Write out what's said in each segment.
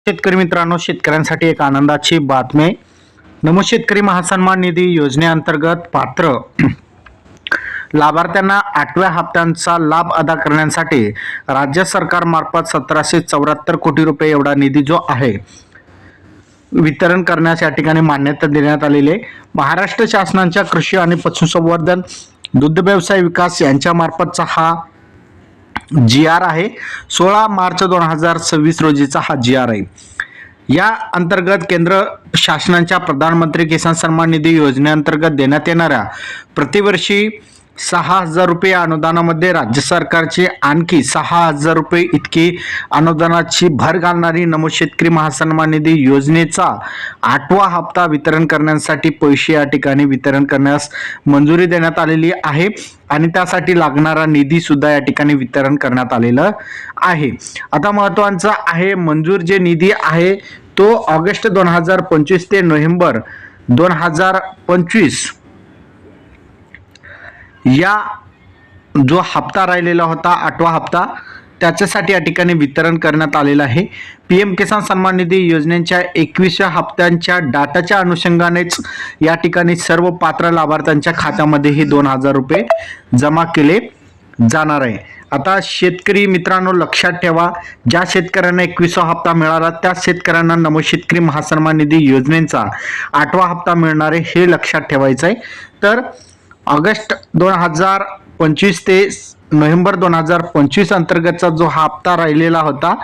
शेतकरी मित्रांनो, शेतकऱ्यांसाठी एक आनंदाची बातमी. नमो शेतकरी महासन्मान निधी योजनेअंतर्गत पात्र लाभार्थ्यांना 8व्या हप्त्यांचा लाभ अदा करण्यासाठी राज्य सरकारमार्फत 1774 कोटी रुपये एवढा निधी जो आहे वितरण करण्यास या ठिकाणी मान्यता देण्यात आलेली आहे. महाराष्ट्र शासनाच्या कृषी आणि पशुसंवर्धन, दुग्ध व्यवसाय विकास यांच्या मार्फतचा हा GR आहे. 16 मार्च 2026 रोजीचा हा GR आहे. या अंतर्गत केंद्र शासनाच्या प्रधानमंत्री किसान सन्मान निधी योजनेअंतर्गत देण्यात येणाऱ्या प्रतिवर्षी 6,000 रुपये अनुदानामध्ये राज्य सरकारचे आणखी 6,000 रुपये इतकी अनुदानाची भर घालणारी नमो शेतकरी महासन्मान निधी योजनेचा 8वा हप्ता वितरण करण्यासाठी पैसे या ठिकाणी वितरण करण्यास मंजुरी देण्यात आलेली आहे आणि त्यासाठी लागणारा निधी सुद्धा या ठिकाणी वितरण करण्यात आलेला आहे. आता महत्त्वाचा आहे, मंजूर जे निधी आहे तो ऑगस्ट 2025 ते नोव्हेंबर 2025 या जो हप्ता राहिलेला होता 8वा हप्ता त्याच्यासाठी या ठिकाणी वितरण करण्यात आलेलं आहे. PM किसान सन्मान निधी योजनेच्या 21व्या हप्त्यांच्या डाटाच्या अनुषंगानेच या ठिकाणी सर्व पात्र लाभार्थ्यांच्या खात्यामध्ये हे 2,000 रुपये जमा केले जाणार आहे. आता शेतकरी मित्रांनो लक्षात ठेवा, ज्या शेतकऱ्यांना 21वा हप्ता मिळाला त्या शेतकऱ्यांना नमो शेतकरी महासन्मान निधी योजनेचा 8वा हप्ता मिळणार आहे हे लक्षात ठेवायचं आहे. तर ऑगस्ट 2025 ते नोव्हेंबर 2025 अंतर्गतचा जो हप्ता राहिलेला होता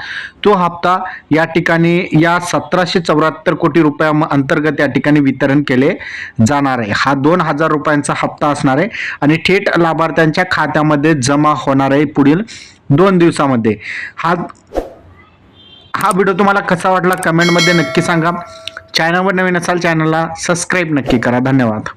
तो हप्ता या ठिकाणी या 1774 कोटी रुपया अंतर्गत या ठिकाणी वितरण केले जाणार आहे. हा 2,000 रुपयांचा हप्ता असणार आहे आणि थेट लाभार्थ्यांच्या खात्यामध्ये जमा होणार आहे पुढील 2 दिवसामध्ये. हा व्हिडिओ तुम्हाला कसा वाटला कमेंटमध्ये नक्की सांगा. चॅनलवर नवीन असाल चॅनलला सबस्क्राईब नक्की करा. धन्यवाद.